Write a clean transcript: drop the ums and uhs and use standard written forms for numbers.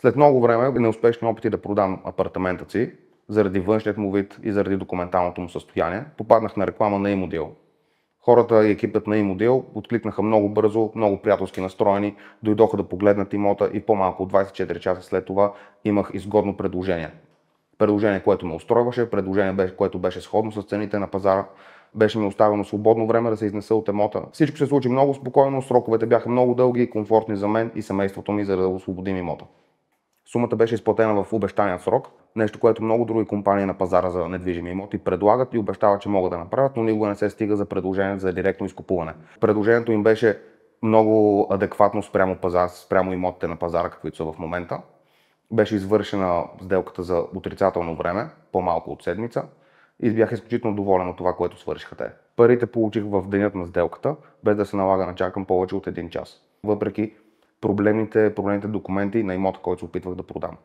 След много време, неуспешни опити да продам апартаментът си, заради външният му вид и заради документалното му състояние, попаднах на реклама на Имодил. Хората и екипът на Имодил откликнаха много бързо, много приятелски настроени, дойдоха да погледнат имота и по-малко от 24 часа след това имах изгодно предложение. Предложение, което ме устройваше, предложение, което беше сходно с цените на пазара, беше ми оставено свободно време да се изнеса от имота. Всичко се случи много спокойно, сроковете бяха много дълги и комфортни за мен и семейството ми, за да освободим имота. Сумата беше изплатена в обещания срок, нещо, което много други компании на пазара за недвижими имоти предлагат и обещават, че могат да направят, но никога не се стига за предложение за директно изкупуване. Предложението им беше много адекватно спрямо имотите на пазара, каквито са в момента. Беше извършена сделката за отрицателно време, по-малко от седмица, и бях изключително доволен от това, което свършиха те. Парите получих в денят на сделката, без да се налага да чакам повече от 1 час. Въпреки проблемните документи на имота, който се опитвах да продам.